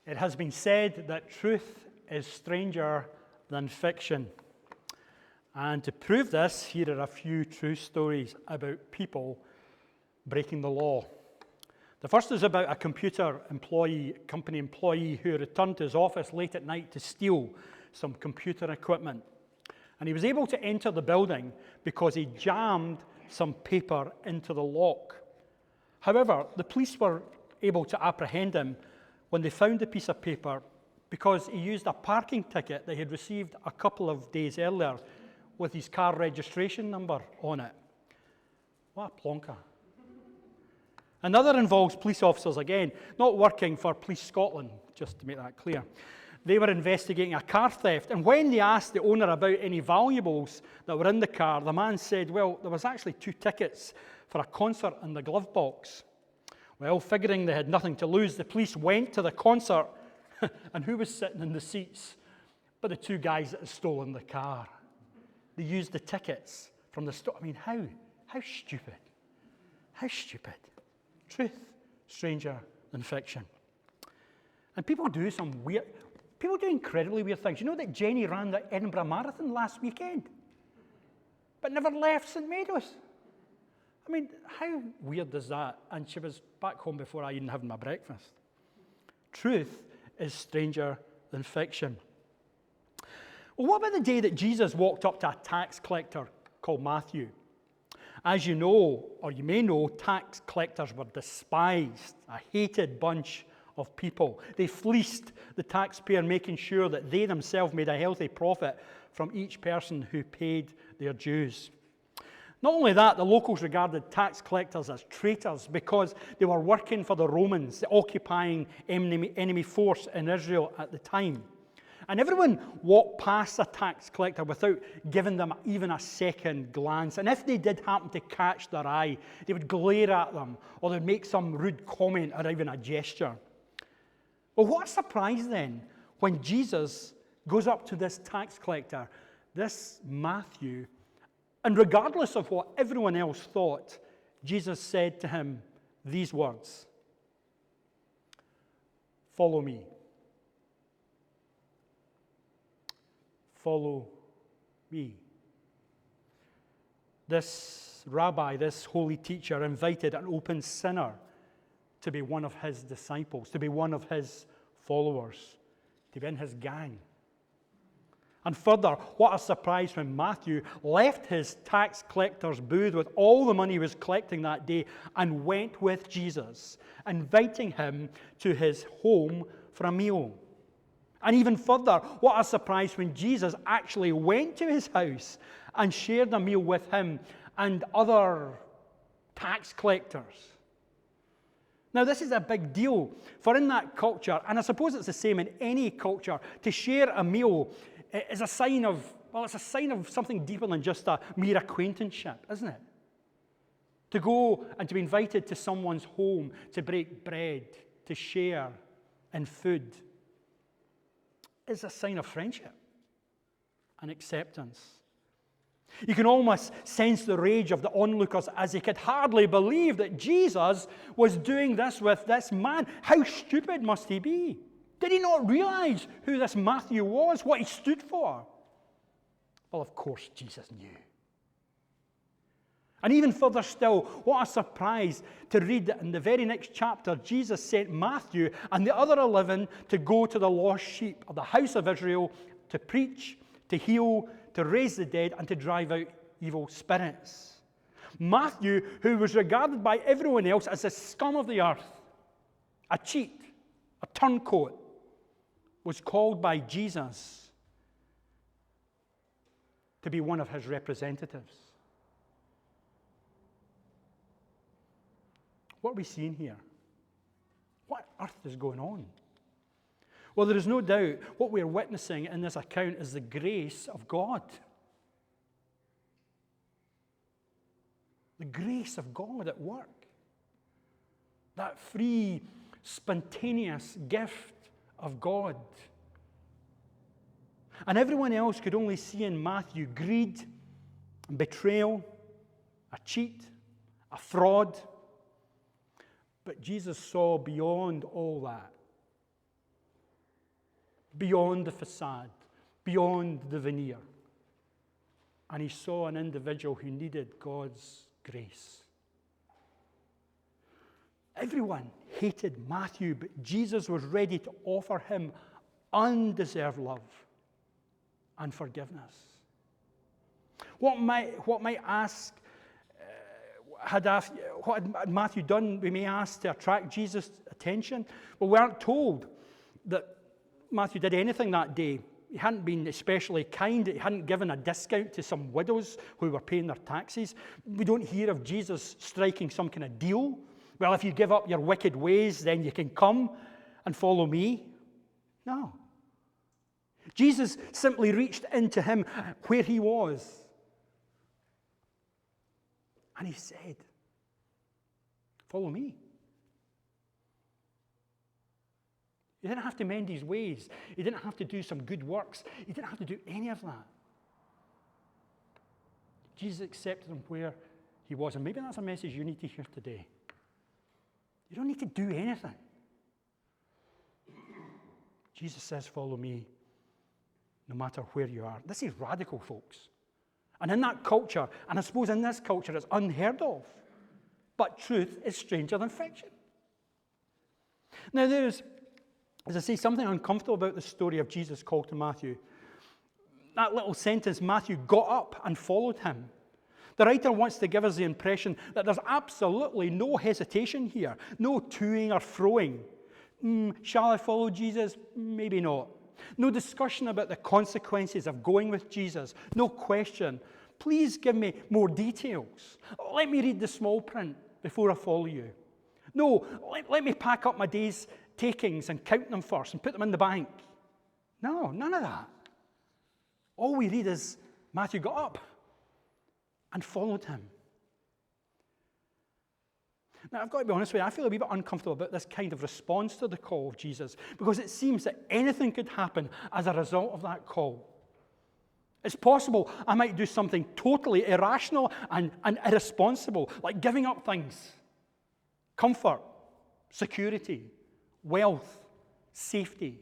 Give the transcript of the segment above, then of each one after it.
It has been said that truth is stranger than fiction. And to prove this, here are a few true stories about people breaking the law. The first is about a company employee who returned to his office late at night to steal some computer equipment. And he was able to enter the building because he jammed some paper into the lock. However, the police were able to apprehend him when they found the piece of paper because he used a parking ticket that he had received a couple of days earlier with his car registration number on it. What a plonker. Another involves police officers again, not working for Police Scotland, just to make that clear. They were investigating a car theft, and when they asked the owner about any valuables that were in the car, the man said, well, there was actually 2 tickets for a concert in the glove box. Well, figuring they had nothing to lose, the police went to the concert, and who was sitting in the seats but the 2 guys that had stolen the car? They used the tickets from the store. I mean, how stupid? How stupid? Truth, stranger than fiction. And people do incredibly weird things. You know that Jenny ran the Edinburgh Marathon last weekend, but never left St. Meadows? I mean, how weird is that? And she was back home before I even had my breakfast. Truth is stranger than fiction. Well, what about the day that Jesus walked up to a tax collector called Matthew? As you know, or you may know, tax collectors were despised, a hated bunch of people. They fleeced the taxpayer, making sure that they themselves made a healthy profit from each person who paid their dues. Not only that, the locals regarded tax collectors as traitors because they were working for the Romans, the occupying enemy force in Israel at the time. And everyone walked past a tax collector without giving them even a second glance. And if they did happen to catch their eye, they would glare at them or they'd make some rude comment or even a gesture. Well, what a surprise then when Jesus goes up to this tax collector, this Matthew, and regardless of what everyone else thought, Jesus said to him these words, "Follow me." Follow me. This rabbi, this holy teacher, invited an open sinner to be one of his disciples, to be one of his followers, to be in his gang. And further, what a surprise when Matthew left his tax collector's booth with all the money he was collecting that day and went with Jesus, inviting him to his home for a meal. And even further, what a surprise when Jesus actually went to his house and shared a meal with him and other tax collectors. Now, this is a big deal, for in that culture, and I suppose it's the same in any culture, to share a meal is a sign of, well, it's a sign of something deeper than just a mere acquaintanceship, isn't it? To go and to be invited to someone's home to break bread, to share in food, is a sign of friendship and acceptance. You can almost sense the rage of the onlookers as they could hardly believe that Jesus was doing this with this man. How stupid must he be? Did he not realize who this Matthew was, what he stood for? Well, of course, Jesus knew. And even further still, what a surprise to read that in the very next chapter, Jesus sent Matthew and the other 11 to go to the lost sheep of the house of Israel to preach, to heal, to raise the dead, and to drive out evil spirits. Matthew, who was regarded by everyone else as the scum of the earth, a cheat, a turncoat, was called by Jesus to be one of his representatives. What are we seeing here? What on earth is going on? Well, there is no doubt what we're witnessing in this account is the grace of God. The grace of God at work. That free, spontaneous gift of God. And everyone else could only see in Matthew greed, betrayal, a cheat, a fraud. But Jesus saw beyond all that. beyond the facade, beyond the veneer. And he saw an individual who needed God's grace. Everyone hated Matthew, but Jesus was ready to offer him undeserved love and forgiveness. What had Matthew done, we may ask, to attract Jesus' attention? Well, we aren't told that Matthew did anything that day. He hadn't been especially kind. He hadn't given a discount to some widows who were paying their taxes. We don't hear of Jesus striking some kind of deal. Well, if you give up your wicked ways, then you can come and follow me. No. Jesus simply reached into him where he was. And he said, follow me. He didn't have to mend his ways. He didn't have to do some good works. He didn't have to do any of that. Jesus accepted him where he was. And maybe that's a message you need to hear today. You don't need to do anything. Jesus says, follow me, no matter where you are. This is radical, folks. And in that culture, and I suppose in this culture, it's unheard of. But truth is stranger than fiction. Now, there's, as I say, something uncomfortable about the story of Jesus' call to Matthew. That little sentence, Matthew got up and followed him. The writer wants to give us the impression that there's absolutely no hesitation here, no toing or froing. Shall I follow Jesus? Maybe not. No discussion about the consequences of going with Jesus. No question. Please give me more details. Let me read the small print before I follow you. No, let me pack up my day's takings and count them first and put them in the bank. No, none of that. All we read is Matthew got up and followed him. Now, I've got to be honest with you, I feel a wee bit uncomfortable about this kind of response to the call of Jesus because it seems that anything could happen as a result of that call. It's possible I might do something totally irrational and irresponsible, like giving up things, comfort, security, wealth, safety.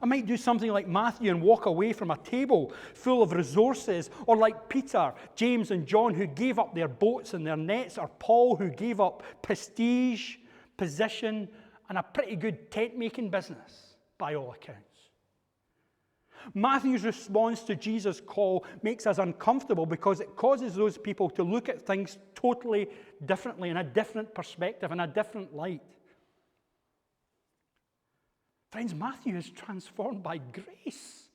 I might do something like Matthew and walk away from a table full of resources, or like Peter, James, and John who gave up their boats and their nets, or Paul who gave up prestige, position, and a pretty good tent-making business, by all accounts. Matthew's response to Jesus' call makes us uncomfortable because it causes those people to look at things totally differently, in a different perspective, in a different light. Friends, Matthew is transformed by grace.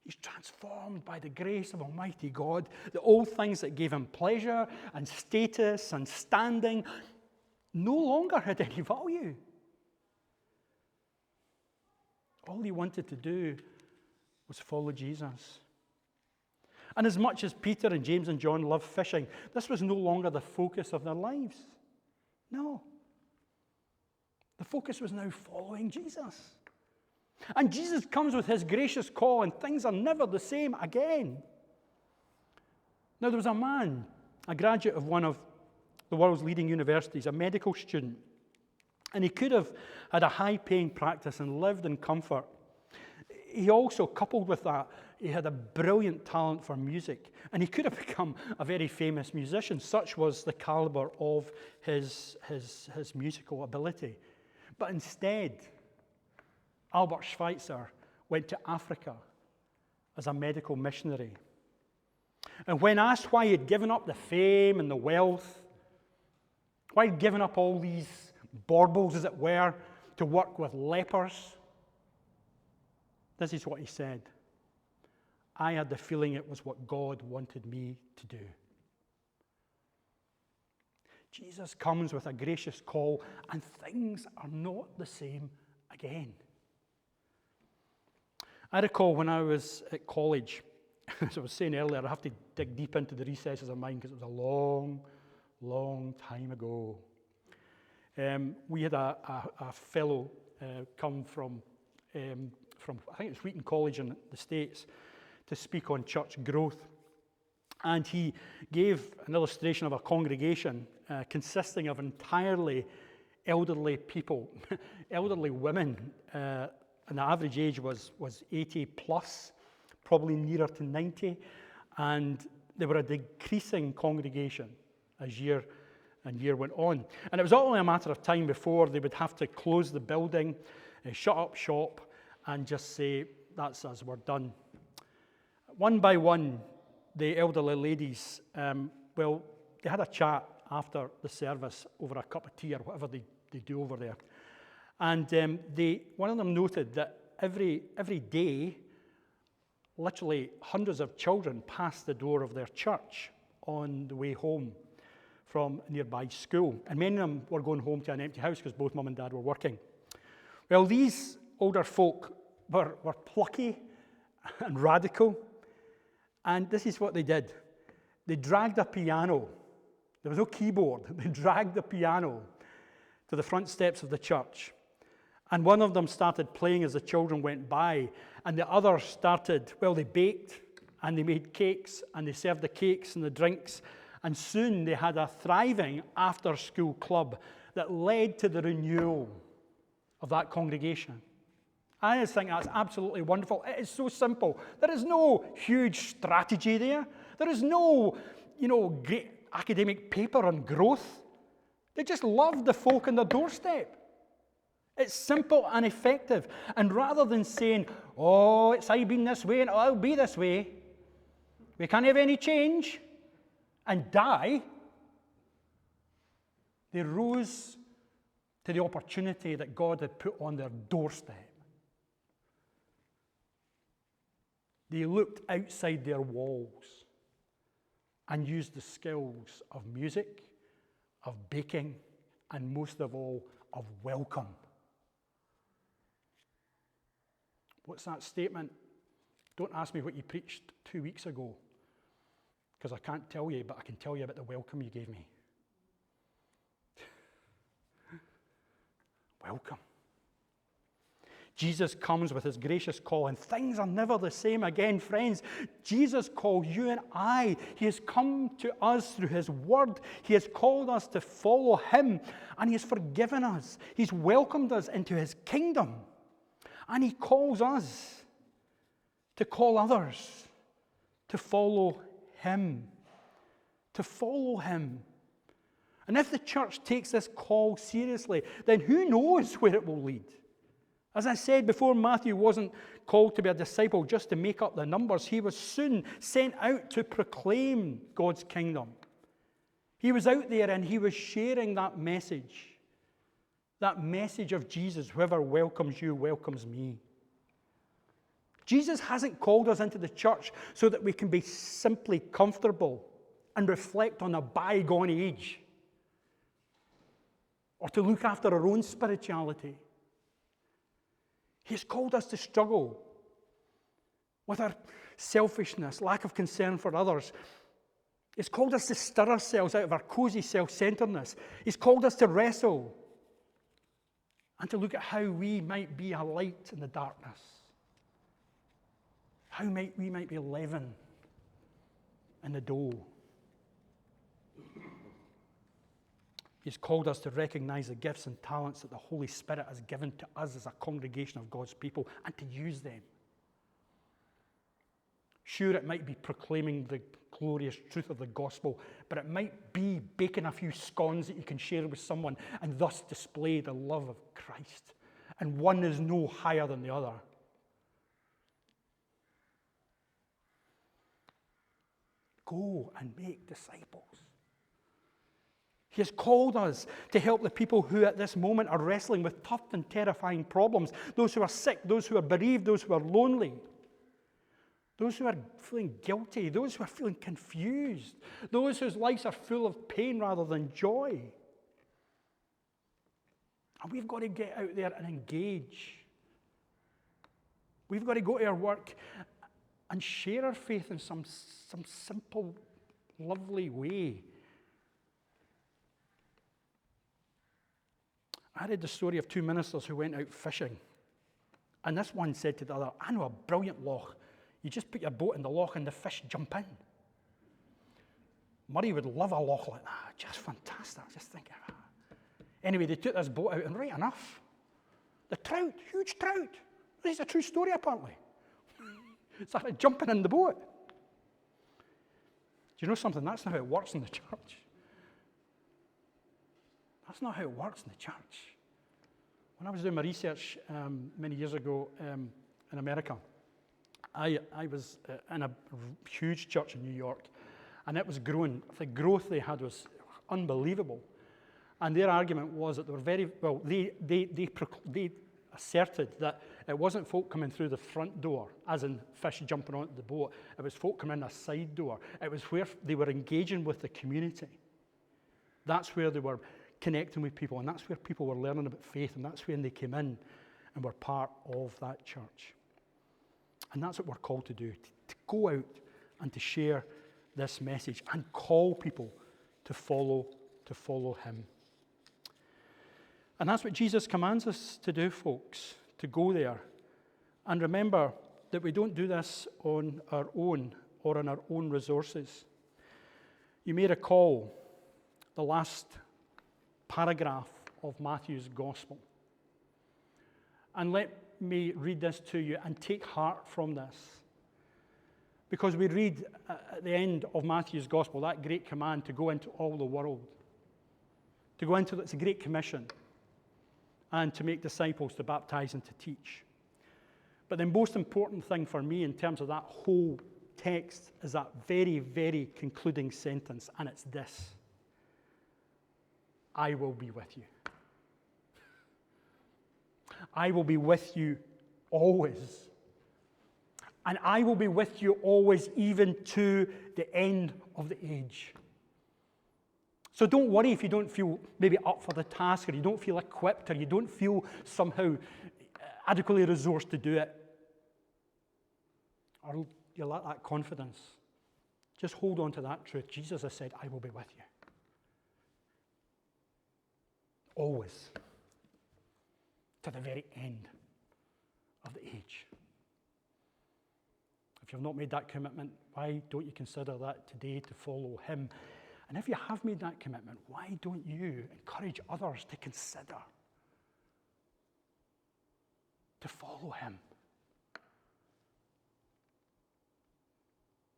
He's transformed by the grace of Almighty God. The old things that gave him pleasure and status and standing no longer had any value. All he wanted to do was follow Jesus. And as much as Peter and James and John loved fishing, this was no longer the focus of their lives. No. The focus was now following Jesus. And Jesus comes with his gracious call, and things are never the same again. Now, there was a man, a graduate of one of the world's leading universities, a medical student, and he could have had a high-paying practice and lived in comfort. He also, coupled with that, he had a brilliant talent for music, and he could have become a very famous musician. Such was the caliber of his musical ability. But instead, Albert Schweitzer went to Africa as a medical missionary. And when asked why he'd given up the fame and the wealth, why he'd given up all these baubles, as it were, to work with lepers, this is what he said. I had the feeling it was what God wanted me to do. Jesus comes with a gracious call, and things are not the same again. I recall when I was at college, as I was saying earlier, I have to dig deep into the recesses of mine because it was a long, long time ago. We had a fellow come from I think it was Wheaton College in the States to speak on church growth. And he gave an illustration of a congregation consisting of entirely elderly people, elderly women, and the average age was 80 plus, probably nearer to 90, and they were a decreasing congregation as year went on. And it was only a matter of time before they would have to close the building, shut up shop, and just say, that's us, we're done. One by one, the elderly ladies, they had a chat after the service over a cup of tea or whatever they do over there. And one of them noted that every day, literally hundreds of children passed the door of their church on the way home from a nearby school. And many of them were going home to an empty house because both mum and dad were working. Well, these older folk were plucky and radical. And this is what they did. They dragged a piano. There was no keyboard. They dragged the piano to the front steps of the church. And one of them started playing as the children went by. And the other started, they baked and they made cakes and they served the cakes and the drinks. And soon they had a thriving after-school club that led to the renewal of that congregation. I just think that's absolutely wonderful. It is so simple. There is no huge strategy there. There is no, great academic paper on growth. They just love the folk on their doorstep. It's simple and effective. And rather than saying, it's I been this way and I'll be this way, we can't have any change, and die, they rose to the opportunity that God had put on their doorstep. They looked outside their walls and used the skills of music, of baking, and most of all, of welcome. What's that statement? Don't ask me what you preached 2 weeks ago, because I can't tell you, but I can tell you about the welcome you gave me. Welcome. Jesus comes with his gracious call, and things are never the same again, friends. Jesus called you and I. He has come to us through his word. He has called us to follow him, and he has forgiven us. He's welcomed us into his kingdom, and he calls us to call others to follow him. To follow him. And if the church takes this call seriously, then who knows where it will lead? As I said before, Matthew wasn't called to be a disciple just to make up the numbers. He was soon sent out to proclaim God's kingdom. He was out there and he was sharing that message of Jesus. Whoever welcomes you welcomes me. Jesus hasn't called us into the church so that we can be simply comfortable and reflect on a bygone age, or to look after our own spirituality. He's called us to struggle with our selfishness, lack of concern for others. He's called us to stir ourselves out of our cozy self-centeredness. He's called us to wrestle and to look at how we might be a light in the darkness. How we might be leaven in the dough. He's called us to recognize the gifts and talents that the Holy Spirit has given to us as a congregation of God's people and to use them. Sure, it might be proclaiming the glorious truth of the gospel, but it might be baking a few scones that you can share with someone and thus display the love of Christ. And one is no higher than the other. Go and make disciples. He has called us to help the people who at this moment are wrestling with tough and terrifying problems. Those who are sick, those who are bereaved, those who are lonely. Those who are feeling guilty, those who are feeling confused. Those whose lives are full of pain rather than joy. And we've got to get out there and engage. We've got to go to our work and share our faith in some simple, lovely way. I read the story of two ministers who went out fishing. And this one said to the other, I know a brilliant loch. You just put your boat in the loch and the fish jump in. Murray would love a loch like that. Just fantastic. Just think of that. Anyway, they took this boat out, and right enough, the trout, huge trout, this is a true story apparently, started jumping in the boat. Do you know something? That's not how it works in the church. That's not how it works in the church. When I was doing my research many years ago in America, I was in a huge church in New York, and it was growing. The growth they had was unbelievable. And their argument was that they were very, well, they asserted that it wasn't folk coming through the front door, as in fish jumping onto the boat. It was folk coming in a side door. It was where they were engaging with the community. That's where they were connecting with people, and that's where people were learning about faith, and that's when they came in and were part of that church. And that's what we're called to do, to go out and to share this message and call people to follow him. And that's what Jesus commands us to do, folks, to go there. And remember that we don't do this on our own or on our own resources. You may recall the last paragraph of Matthew's Gospel. And let me read this to you and take heart from this. Because we read at the end of Matthew's Gospel that great command to go into all the world. To go into, it's a great commission. And to make disciples, to baptize and to teach. But the most important thing for me in terms of that whole text is that very, very concluding sentence, and it's this: I will be with you. I will be with you always. And I will be with you always, even to the end of the age. So don't worry if you don't feel maybe up for the task, or you don't feel equipped, or you don't feel somehow adequately resourced to do it. Or you lack that confidence. Just hold on to that truth. Jesus has said, I will be with you. Always. To the very end of the age. If you've not made that commitment, why don't you consider that today to follow him? And if you have made that commitment, why don't you encourage others to consider to follow him?